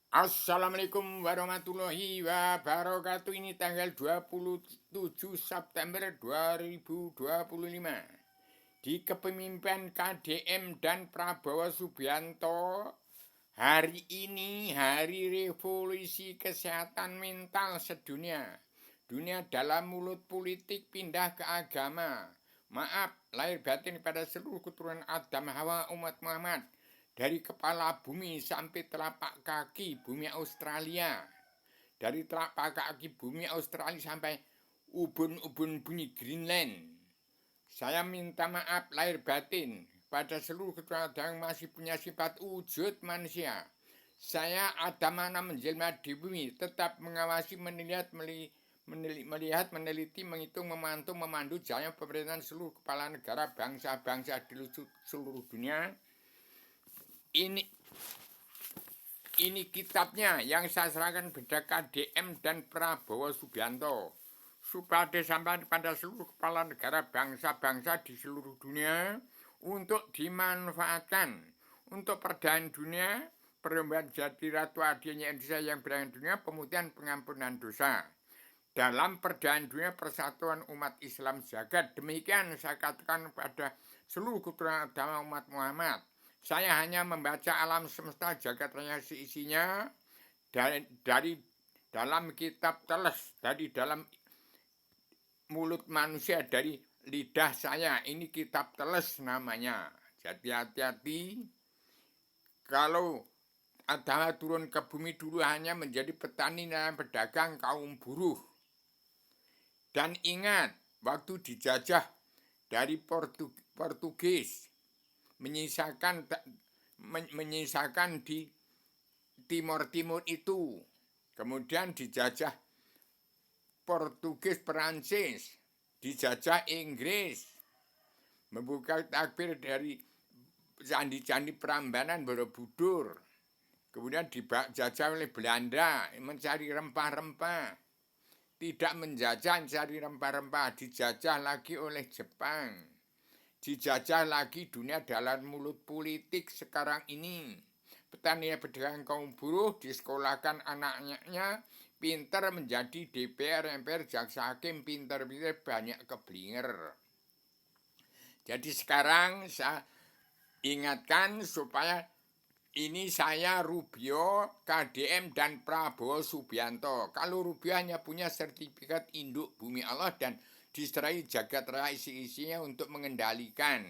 Assalamualaikum warahmatullahi wabarakatuh. Ini tanggal 27 September 2025. Di kepemimpinan KDM dan Prabowo Subianto, hari ini hari revolusi kesehatan mental sedunia. Dunia dalam mulut politik pindah ke agama. Maaf lahir batin pada seluruh keturunan Adam Hawa umat Muhammad. Dari kepala bumi sampai telapak kaki bumi Australia. Dari telapak kaki bumi Australia sampai ubun-ubun bunyi Greenland. Saya minta maaf lahir batin pada seluruh keturunan yang masih punya sifat wujud manusia. Saya Adamana menjelma di bumi, tetap mengawasi, melihat, meneliti, menghitung, memantau, memandu jalannya pemerintahan seluruh kepala negara, bangsa-bangsa di seluruh dunia. Ini kitabnya yang saya serahkan kepada KDM dan Prabowo Subianto supaya disampaikan pada seluruh kepala negara bangsa-bangsa di seluruh dunia untuk dimanfaatkan untuk perdamaian dunia, perlombaan jadi ratu adilnya Indonesia yang berdamai dunia, pemutihan pengampunan dosa. Dalam perdamaian dunia persatuan umat Islam jagat. Demikian saya katakan pada seluruh keturunan agama umat Muhammad. Saya hanya membaca alam semesta jagat raya isinya dari dalam kitab teles, dari dalam mulut manusia, dari lidah saya. Ini kitab teles namanya. Jadi hati-hati kalau agama turun ke bumi dulu hanya menjadi petani dan pedagang kaum buruh. Dan ingat, waktu dijajah dari Portugis, menyisakan di Timur itu. Kemudian dijajah Portugis, Perancis, dijajah Inggris, membuka takbir dari candi-candi Prambanan, Borobudur. Kemudian dijajah oleh Belanda, mencari rempah-rempah. Tidak menjajah, mencari rempah-rempah, dijajah lagi oleh Jepang. Dijajah lagi dunia dalam mulut politik sekarang ini. Petani pedagang kaum buruh disekolahkan anaknya, pinter menjadi DPR, MPR, jaksa hakim, pinter-pinter banyak keblinger. Jadi sekarang saya ingatkan supaya ini saya Rubio, KDM, dan Prabowo Subianto. Kalau Rubio hanya punya sertifikat induk bumi Allah dan diserai jagat raya isi-isinya untuk mengendalikan.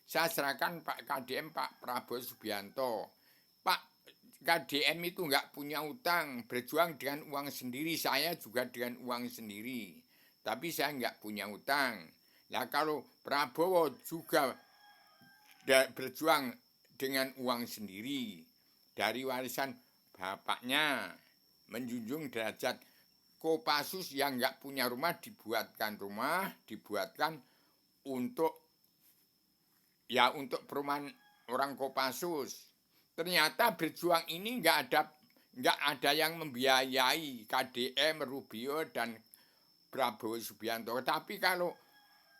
Saya serahkan Pak KDM, Pak Prabowo Subianto. Pak KDM itu nggak punya utang, berjuang dengan uang sendiri, saya juga dengan uang sendiri. Tapi saya nggak punya utang. Nah kalau Prabowo juga berjuang dengan uang sendiri dari warisan bapaknya, menjunjung derajat Kopassus yang nggak punya rumah dibuatkan rumah, dibuatkan untuk perumahan orang Kopassus. Ternyata berjuang ini nggak ada yang membiayai KDM, Rubio, dan Prabowo Subianto. Tapi kalau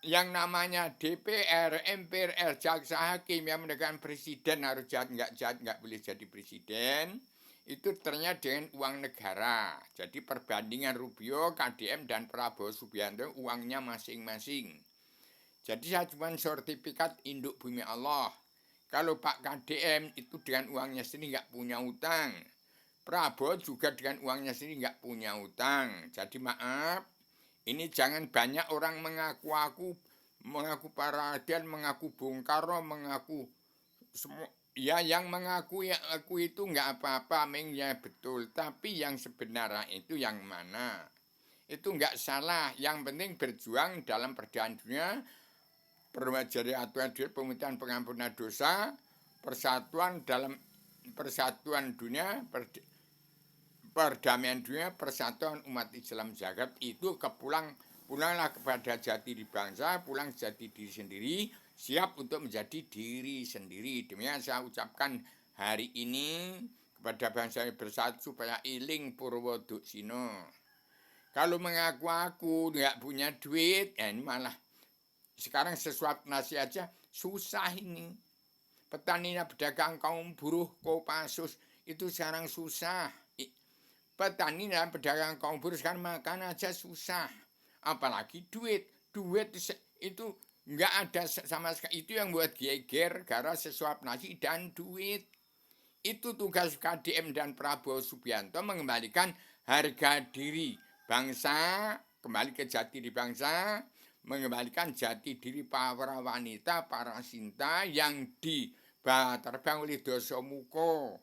yang namanya DPR, MPR, jaksa hakim yang menegakkan presiden harus jahat, nggak boleh jadi presiden, itu ternyata dengan uang negara. Jadi perbandingan Rubio, KDM, dan Prabowo Subianto uangnya masing-masing. Jadi saya cuma sertifikat induk bumi Allah. Kalau Pak KDM itu dengan uangnya sendiri nggak punya utang. Prabowo juga dengan uangnya sendiri nggak punya utang. Jadi maaf, ini jangan banyak orang mengaku Paraden, mengaku Bung Karno, mengaku semua. Ya yang mengaku itu nggak apa-apa, ya betul. Tapi yang sebenarnya itu yang mana? Itu nggak salah. Yang penting berjuang dalam perdamaian dunia, perwajari aturan pemutihan pengampunan dosa, persatuan dalam persatuan dunia, perdamaian dunia, persatuan umat Islam jagat. Itu pulanglah kepada jati diri bangsa, pulang jati diri sendiri, siap untuk menjadi diri sendiri. Demikian saya ucapkan hari ini kepada bangsa bersatu supaya iling purwo duksino. Kalau mengaku aku nggak punya duit, ya ini malah sekarang sesuatu nasi aja susah ini. Petaninya pedagang kaum buruh Kopassus itu sekarang susah. Petani dan pedagang kaum buruh sekarang makan aja susah. Apalagi duit. Duit itu nggak ada sama sekali. Itu yang buat geger gara sesuap nasi dan duit. Itu tugas KDM dan Prabowo Subianto mengembalikan harga diri bangsa, kembali ke jati diri bangsa, mengembalikan jati diri para wanita, para sinta yang terbang oleh dosa muko.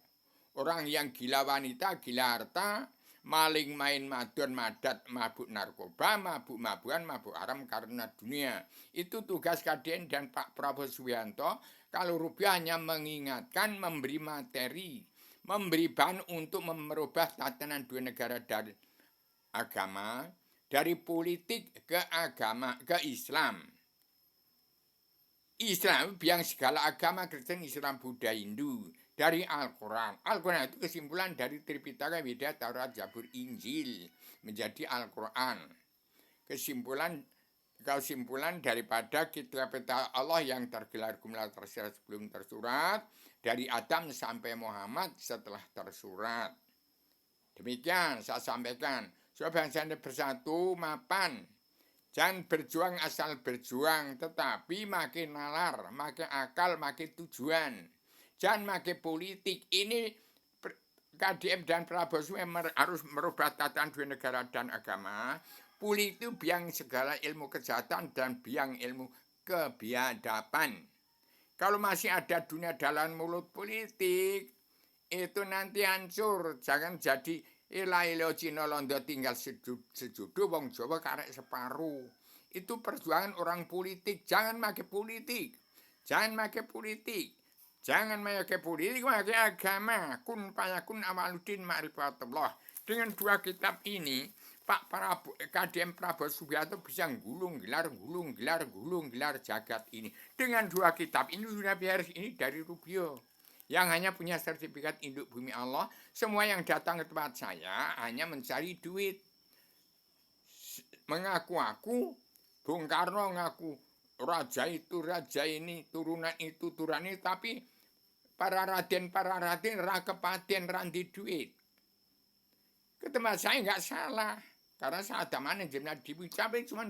Orang yang gila wanita, gila harta, maling main madon madat, mabuk narkoba, mabuk-mabukan, mabuk haram karena dunia. Itu tugas KDN dan Pak Prabowo Subianto. Kalau rupiah hanya mengingatkan, memberi materi, memberi bahan untuk merubah tatanan dua negara dari agama, dari politik ke agama, ke Islam. Islam biang segala agama Kristen, Islam, Buddha, Hindu. Dari Al-Quran. Al-Quran itu kesimpulan dari Tripitaka, Weda, Taurat, Zabur, Injil menjadi Al-Quran. Kesimpulan daripada kitab Allah yang tergelar gumlah tersirat sebelum tersurat, dari Adam sampai Muhammad setelah tersurat. Demikian saya sampaikan. Supaya bangsa bersatu mapan. Jangan berjuang asal berjuang, tetapi makin nalar, makin akal, makin tujuan. Jangan pakai politik. Ini KDM dan Prabowo harus merubah tatanan dua negara dan agama. Politik itu biang segala ilmu kejahatan dan biang ilmu kebiadaban. Kalau masih ada dunia dalam mulut politik, itu nanti hancur. Jangan jadi ilo Cina Londo tinggal sejudu, wong Jawa karek separuh. Itu perjuangan orang politik. Jangan pakai politik. Jangan pakai politik. Jangan pakai politik, pakai agama. Kun payakun amaluddin ma'rifatullah. Dengan dua kitab ini, Pak KDM Prabowo Subianto bisa gulung gelar jagat ini. Dengan dua kitab ini sudah beres. Ini dari Rubio yang hanya punya sertifikat induk bumi Allah. Semua yang datang ke tempat saya hanya mencari duit. Mengaku-aku, Bung Karno ngaku raja itu, raja ini, turunan itu, turunan ini, tapi para raden rakepaten randi duit. Ke tempat saya nggak salah, karena saat mana jenat dicapai cuma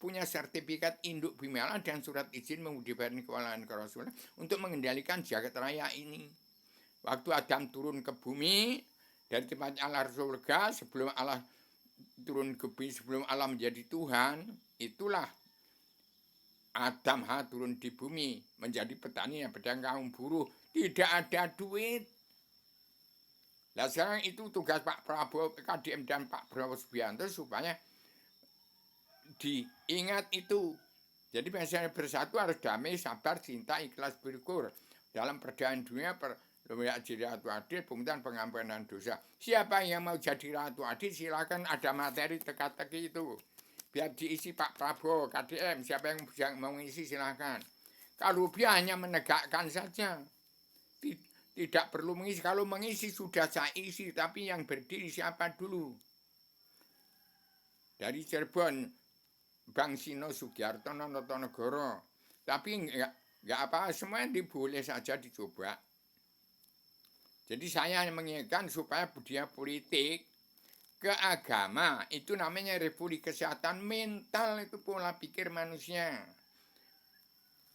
punya sertifikat induk bumi Allah dan surat izin mengudibarkan kewalahan kerasulan untuk mengendalikan jagat raya ini. Waktu Adam turun ke bumi dari tempat Allah surga, sebelum Allah turun ke bumi, sebelum Allah menjadi Tuhan, itulah Adam turun di bumi menjadi petani yang pedagang kaum buruh. Tidak ada duit. Nah sekarang itu tugas Pak Prabowo, KDM dan Pak Prabowo Subianto supaya diingat itu. Jadi misalnya bersatu harus damai, sabar, cinta, ikhlas, bersyukur. Dalam perdamaian dunia, jadi ratu adil, penguntan pengampunan dosa. Siapa yang mau jadi ratu adil, silakan ada materi teka-teki itu. Biar diisi Pak Prabowo, KDM, siapa yang mau mengisi silakan. Kalau dia hanya menegakkan saja, tidak perlu mengisi. Kalau mengisi sudah saya isi, tapi yang berdiri siapa dulu? Dari Cirebon, Bang Sino Sugiarto Notonegoro. Tapi enggak apa, semua boleh saja dicoba. Jadi saya mengingatkan supaya budaya politik ke agama itu namanya republik kesehatan mental, itu pola pikir manusia.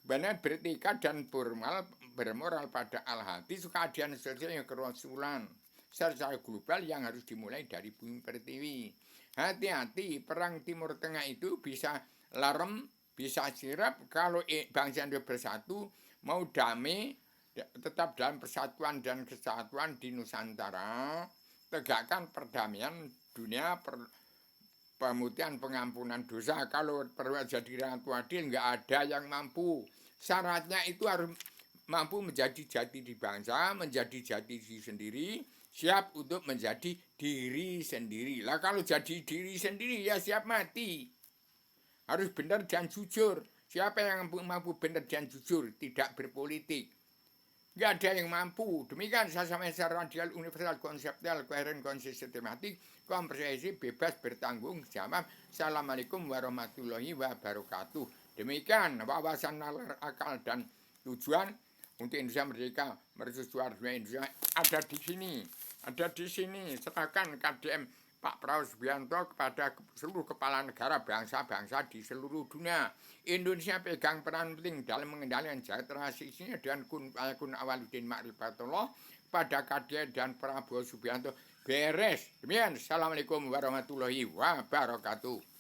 Benar bertekad dan bermoral pada al-hadis keadaan sosial yang kerasulan secara global yang harus dimulai dari bumi pertiwi. Hati-hati, perang Timur Tengah itu bisa larem, bisa sirap kalau bangsa Indonesia bersatu, mau damai, tetap dalam persatuan dan kesatuan di Nusantara. Tegakkan perdamaian dunia, pemutihan, pengampunan dosa. Kalau perlu jadi ratu adil, nggak ada yang mampu. Syaratnya itu harus mampu menjadi jati di bangsa, menjadi jati diri sendiri, siap untuk menjadi diri sendiri. Lah kalau jadi diri sendiri ya siap mati. Harus benar dan jujur. Siapa yang mampu benar dan jujur, tidak berpolitik? Nggak ada yang mampu. Demikian saya sampaikan secara radial, universal, konseptual, koheren, konsistematik, komprehensif, bebas, bertanggung jawab. Assalamualaikum warahmatullahi wabarakatuh. Demikian wawasan nalar, akal dan tujuan untuk Indonesia merdeka, mercusuar Indonesia ada di sini. Ada di sini. Serahkan KDM Pak Prabowo Subianto kepada seluruh kepala negara bangsa-bangsa di seluruh dunia. Indonesia pegang peran penting dalam mengendalikan sejahtera sisinya dan kun awaludin ma'rifatullah pada KDM dan Prabowo Subianto beres. Demikian. Assalamualaikum warahmatullahi wabarakatuh.